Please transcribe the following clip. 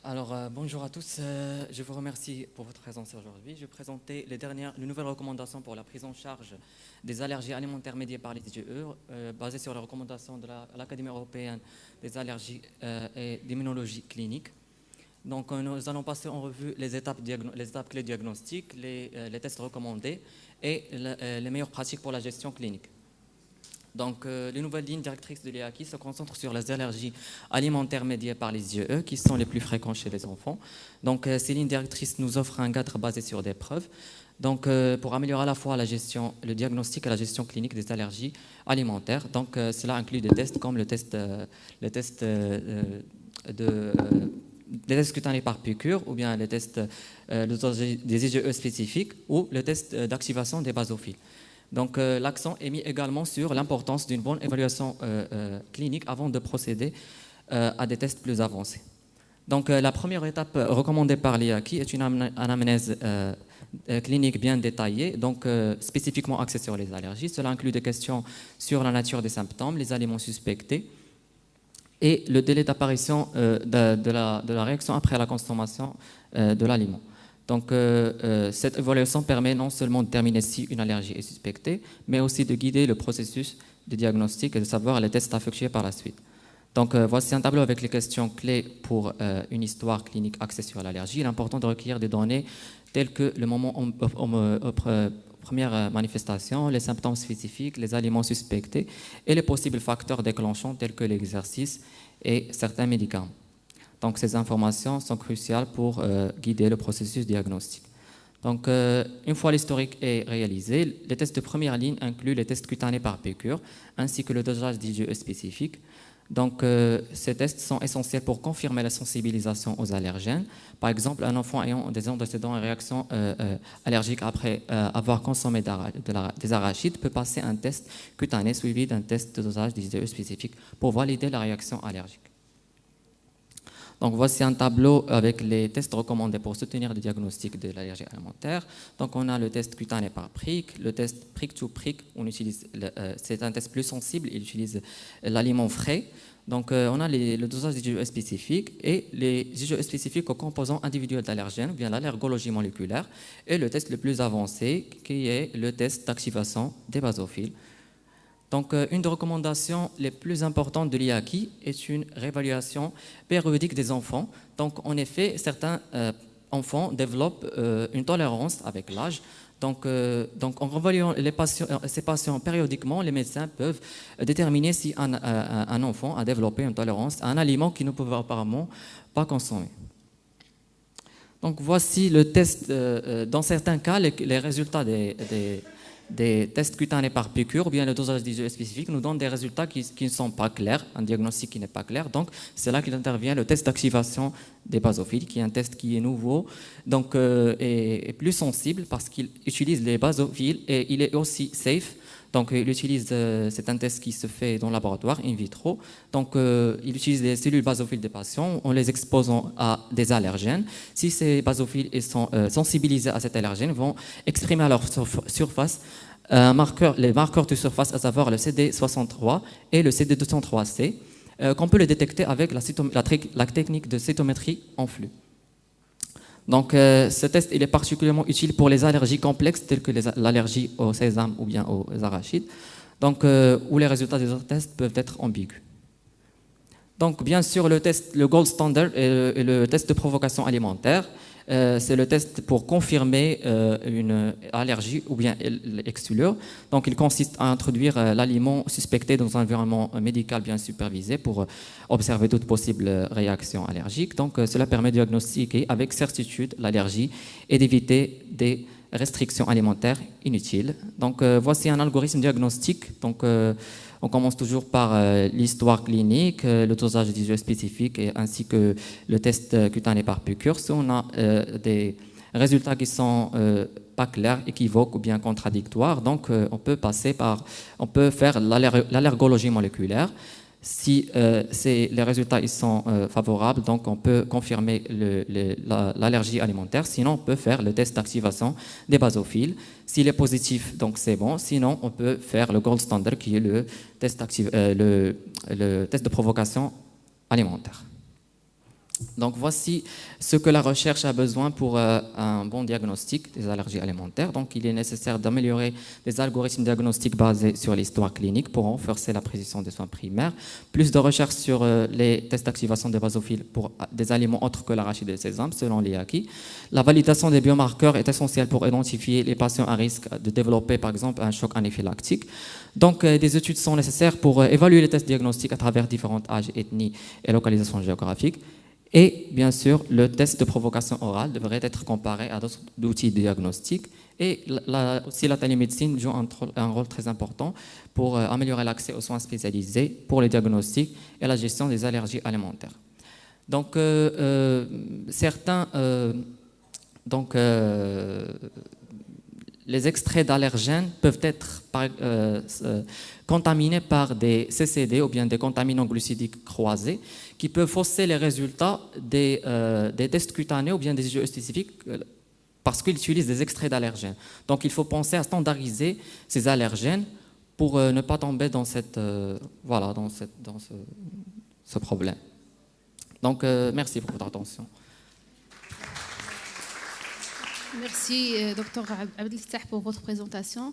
Bonjour à tous. Je vous remercie pour votre présence aujourd'hui. Je vais présenter les nouvelles recommandations pour la prise en charge des allergies alimentaires médiées par les IgE, basées sur les recommandations de l'Académie européenne des allergies et d'immunologie clinique. Donc, nous allons passer en revue les étapes clés diagnostiques, les tests recommandés et les meilleures pratiques pour la gestion clinique. Donc, les nouvelles lignes directrices de l'EACI se concentrent sur les allergies alimentaires médiées par les IgE, qui sont les plus fréquentes chez les enfants. Donc, ces lignes directrices nous offrent un cadre basé sur des preuves. Donc, pour améliorer à la fois le diagnostic et la gestion clinique des allergies alimentaires. Donc, cela inclut des tests comme les tests cutanés par piqûre ou bien les tests des IgE spécifiques ou le test d'activation des basophiles. Donc, l'accent est mis également sur l'importance d'une bonne évaluation clinique avant de procéder à des tests plus avancés. Donc, la première étape recommandée par l'IACI est une anamnèse clinique bien détaillée, donc spécifiquement axée sur les allergies. Cela inclut des questions sur la nature des symptômes, les aliments suspectés et le délai d'apparition de la réaction après la consommation de l'aliment. Donc, cette évaluation permet non seulement de déterminer si une allergie est suspectée, mais aussi de guider le processus de diagnostic et de savoir les tests à effectuer par la suite. Donc, voici un tableau avec les questions clés pour une histoire clinique axée sur l'allergie. Il est important de recueillir des données telles que le moment première manifestation, les symptômes spécifiques, les aliments suspectés et les possibles facteurs déclenchants tels que l'exercice et certains médicaments. Donc, ces informations sont cruciales pour guider le processus diagnostique. Donc, une fois l'historique est réalisé, les tests de première ligne incluent les tests cutanés par piqûre, ainsi que le dosage d'IgE spécifique. Donc, ces tests sont essentiels pour confirmer la sensibilisation aux allergènes. Par exemple, un enfant ayant des antécédents et réactions allergiques après avoir consommé des arachides peut passer un test cutané suivi d'un test de dosage d'IgE spécifique pour valider la réaction allergique. Donc, voici un tableau avec les tests recommandés pour soutenir le diagnostic de l'allergie alimentaire. Donc, on a le test cutané par prick, le test prick to prick, c'est un test plus sensible, il utilise l'aliment frais. Donc, on a le dosage d'IgE spécifique et les IgE spécifiques aux composants individuels d'allergènes, ou bien l'allergologie moléculaire, et le test le plus avancé qui est le test d'activation des basophiles. Donc, une des recommandations les plus importantes de l'IACI est une réévaluation périodique des enfants. Donc, en effet, certains enfants développent une tolérance avec l'âge. Donc, en revoyant ces patients périodiquement, les médecins peuvent déterminer si un enfant a développé une tolérance à un aliment qu'il ne pouvait apparemment pas consommer. Donc, voici le test. Dans certains cas, les résultats des tests cutanés par piqûre ou bien le dosage d'IgE spécifique nous donnent des résultats qui ne sont pas clairs, un diagnostic qui n'est pas clair. Donc, c'est là qu'il intervient le test d'activation des basophiles, qui est un test qui est nouveau donc, et plus sensible parce qu'il utilise les basophiles et il est aussi safe. Donc, c'est un test qui se fait dans le laboratoire, in vitro. Donc, il utilise les cellules basophiles des patients en les exposant à des allergènes. Si ces basophiles sont sensibilisés à cet allergène, ils vont exprimer à leur surface les marqueurs de surface, à savoir le CD63 et le CD203C, qu'on peut les détecter avec la technique de cytométrie en flux. Donc, ce test il est particulièrement utile pour les allergies complexes telles que l'allergie au sésame ou bien aux arachides, donc, où les résultats des autres tests peuvent être ambigus. Donc, bien sûr, le gold standard est le test de provocation alimentaire. C'est le test pour confirmer une allergie ou bien l'exclure. Donc, il consiste à introduire l'aliment suspecté dans un environnement médical bien supervisé pour observer toute possible réaction allergique. Donc, cela permet de diagnostiquer avec certitude l'allergie et d'éviter des restrictions alimentaires inutiles. Donc, voici un algorithme diagnostique. Donc, on commence toujours par l'histoire clinique, le dosage d'IgE spécifique ainsi que le test cutané par piqûre. Si on a des résultats qui sont pas clairs, équivoques ou bien contradictoires, donc on peut faire l'allergologie moléculaire. Si les résultats ils sont favorables, donc on peut confirmer l'allergie alimentaire. Sinon, on peut faire le test d'activation des basophiles. S'il est positif, donc c'est bon. Sinon, on peut faire le gold standard qui est le test de provocation alimentaire. Donc voici ce que la recherche a besoin pour un bon diagnostic des allergies alimentaires. Donc il est nécessaire d'améliorer les algorithmes diagnostiques basés sur l'histoire clinique pour renforcer la précision des soins primaires, plus de recherche sur les tests d'activation des basophiles pour des aliments autres que l'arachide et le sésame, selon les acquis. La validation des biomarqueurs est essentielle pour identifier les patients à risque de développer par exemple un choc anaphylactique. Donc des études sont nécessaires pour évaluer les tests diagnostiques à travers différents âges, ethnies et localisations géographiques. Et bien sûr, le test de provocation orale devrait être comparé à d'autres outils diagnostiques. Et aussi, la télémédecine joue un rôle très important pour améliorer l'accès aux soins spécialisés pour les diagnostics et la gestion des allergies alimentaires. Donc, les extraits d'allergènes peuvent être contaminés par des CCD ou bien des contaminants glucidiques croisés qui peuvent fausser les résultats des tests cutanés ou bien des IgE spécifiques parce qu'ils utilisent des extraits d'allergènes. Donc il faut penser à standardiser ces allergènes pour ne pas tomber dans ce problème. Donc merci pour votre attention. Merci, Dr Abdel Fattah, pour votre présentation.